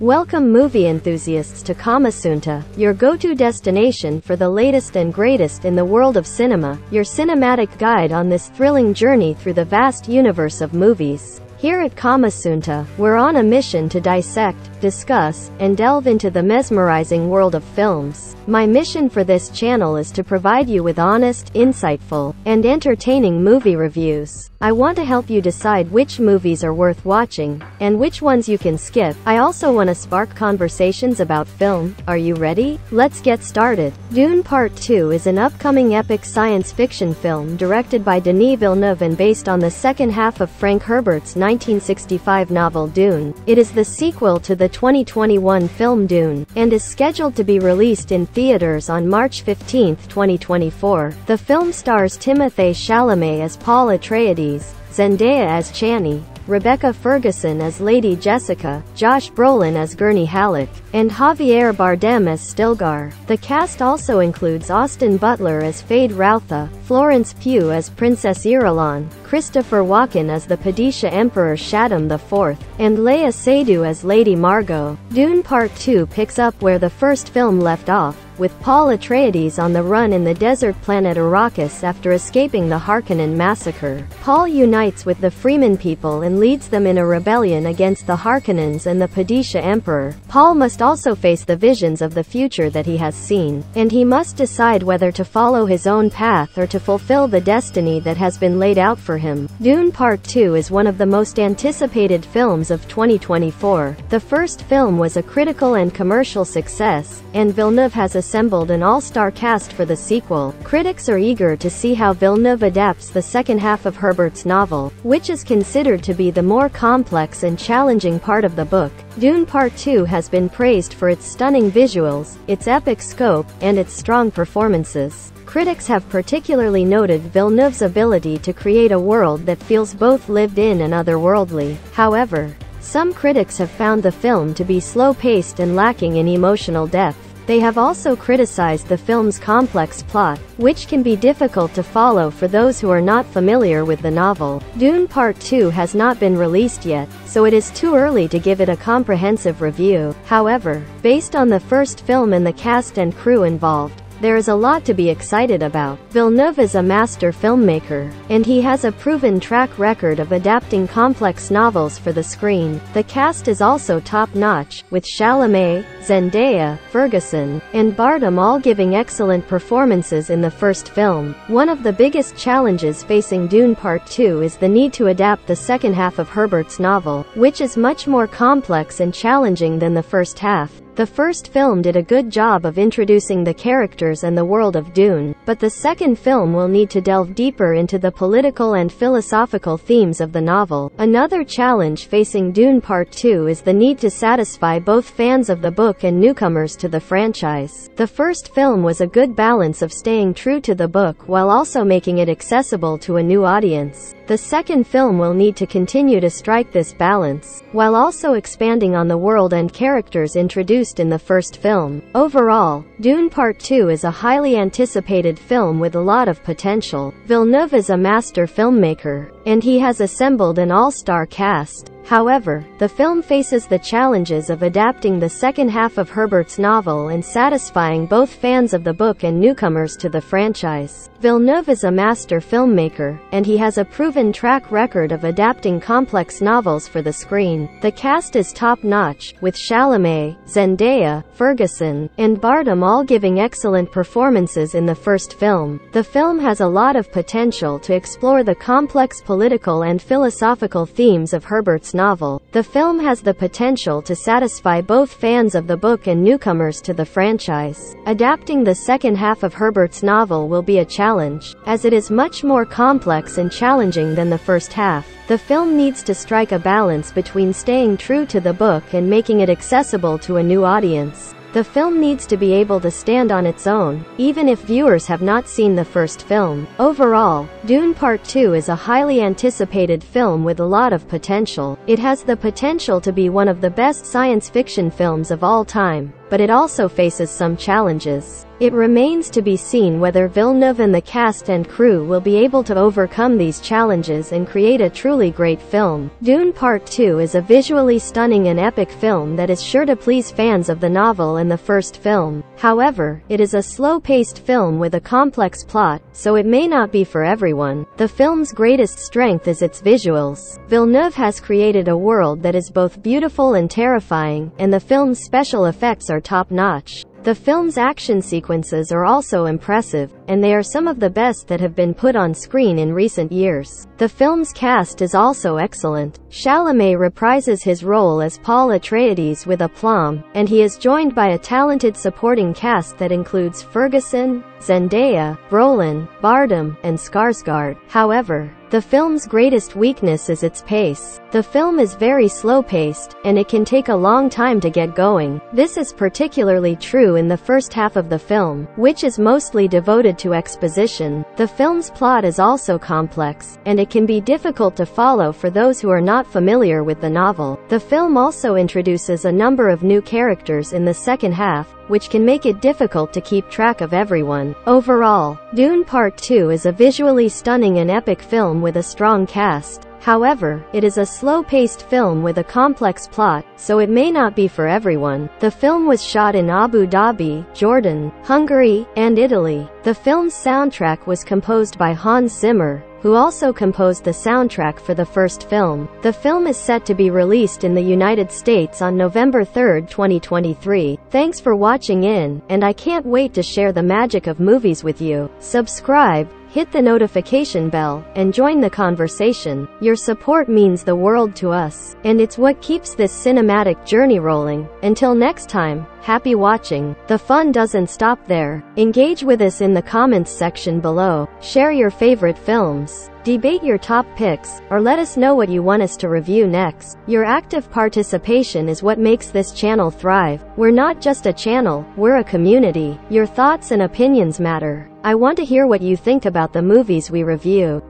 Welcome movie enthusiasts to Kamasunta, your go-to destination for the latest and greatest in the world of cinema, your cinematic guide on this thrilling journey through the vast universe of movies. Here at Kamasunta, we're on a mission to dissect, discuss, and delve into the mesmerizing world of films. My mission for this channel is to provide you with honest, insightful, and entertaining movie reviews. I want to help you decide which movies are worth watching, and which ones you can skip. I also want to spark conversations about film. Are you ready? Let's get started. Dune Part 2 is an upcoming epic science fiction film directed by Denis Villeneuve and based on the second half of Frank Herbert's 1965 novel Dune. It is the sequel to the 2021 film Dune, and is scheduled to be released in theaters on March 15, 2024. The film stars Timothée Chalamet as Paul Atreides, Zendaya as Chani, Rebecca Ferguson as Lady Jessica, Josh Brolin as Gurney Halleck, and Javier Bardem as Stilgar. The cast also includes Austin Butler as Fade Routha, Florence Pugh as Princess Irulan, Christopher Walken as the Padishah Emperor Shaddam IV, and Léa Seydoux as Lady Margot. Dune Part 2 picks up where the first film left off, with Paul Atreides on the run in the desert planet Arrakis after escaping the Harkonnen massacre. Paul unites with the Freeman people and leads them in a rebellion against the Harkonnens and the Padishah Emperor. Paul must also face the visions of the future that he has seen, and he must decide whether to follow his own path or to fulfill the destiny that has been laid out for him. Dune Part 2 is one of the most anticipated films of 2024. The first film was a critical and commercial success, and Villeneuve has assembled an all-star cast for the sequel. Critics are eager to see how Villeneuve adapts the second half of Herbert's novel, which is considered to be the more complex and challenging part of the book. Dune Part 2 has been praised for its stunning visuals, its epic scope, and its strong performances. Critics have particularly noted Villeneuve's ability to create a world that feels both lived in and otherworldly. However, some critics have found the film to be slow-paced and lacking in emotional depth. They have also criticized the film's complex plot, which can be difficult to follow for those who are not familiar with the novel. Dune Part 2 has not been released yet, so it is too early to give it a comprehensive review. However, based on the first film and the cast and crew involved, there is a lot to be excited about. Villeneuve is a master filmmaker, and he has a proven track record of adapting complex novels for the screen. The cast is also top-notch, with Chalamet, Zendaya, Ferguson, and Bardem all giving excellent performances in the first film. One of the biggest challenges facing Dune Part 2 is the need to adapt the second half of Herbert's novel, which is much more complex and challenging than the first half. The first film did a good job of introducing the characters and the world of Dune, but the second film will need to delve deeper into the political and philosophical themes of the novel. Another challenge facing Dune Part 2 is the need to satisfy both fans of the book and newcomers to the franchise. The first film was a good balance of staying true to the book while also making it accessible to a new audience. The second film will need to continue to strike this balance, while also expanding on the world and characters introduced in the first film. Overall, Dune Part 2 is a highly anticipated film with a lot of potential. Villeneuve is a master filmmaker, and he has assembled an all-star cast. However, the film faces the challenges of adapting the second half of Herbert's novel and satisfying both fans of the book and newcomers to the franchise. Villeneuve is a master filmmaker, and he has a proven track record of adapting complex novels for the screen. The cast is top-notch, with Chalamet, Zendaya, Ferguson, and Bardem all giving excellent performances in the first film. The film has a lot of potential to explore the complex political and philosophical themes of Herbert's novel. The film has the potential to satisfy both fans of the book and newcomers to the franchise. Adapting the second half of Herbert's novel will be a challenge, as it is much more complex and challenging than the first half. The film needs to strike a balance between staying true to the book and making it accessible to a new audience. The film needs to be able to stand on its own, even if viewers have not seen the first film. Overall, Dune Part 2 is a highly anticipated film with a lot of potential. It has the potential to be one of the best science fiction films of all time. but it also faces some challenges. It remains to be seen whether Villeneuve and the cast and crew will be able to overcome these challenges and create a truly great film. Dune Part 2 is a visually stunning and epic film that is sure to please fans of the novel and the first film. However, it is a slow-paced film with a complex plot, so it may not be for everyone. The film's greatest strength is its visuals. Villeneuve has created a world that is both beautiful and terrifying, and the film's special effects are top-notch. The film's action sequences are also impressive, and they are some of the best that have been put on screen in recent years. The film's cast is also excellent. Chalamet reprises his role as Paul Atreides with aplomb, and he is joined by a talented supporting cast that includes Ferguson, Zendaya, Brolin, Bardem, and Skarsgård. However, the film's greatest weakness is its pace. The film is very slow-paced, and it can take a long time to get going. This is particularly true in the first half of the film, which is mostly devoted to exposition. The film's plot is also complex, and it can be difficult to follow for those who are not familiar with the novel. The film also introduces a number of new characters in the second half, which can make it difficult to keep track of everyone. Overall, Dune Part 2 is a visually stunning and epic film with a strong cast. However, it is a slow-paced film with a complex plot, so it may not be for everyone. The film was shot in Abu Dhabi, Jordan, Hungary, and Italy. The film's soundtrack was composed by Hans Zimmer, who also composed the soundtrack for the first film. The film is set to be released in the United States on November 3, 2023. Thanks for watching and I can't wait to share the magic of movies with you. Subscribe, hit the notification bell, and join the conversation. Your support means the world to us, and it's what keeps this cinematic journey rolling. Until next time, happy watching. The fun doesn't stop there. Engage with us in the comments section below. Share your favorite films, debate your top picks, or let us know what you want us to review next. Your active participation is what makes this channel thrive. We're not just a channel, we're a community. Your thoughts and opinions matter. I want to hear what you think about the movies we review.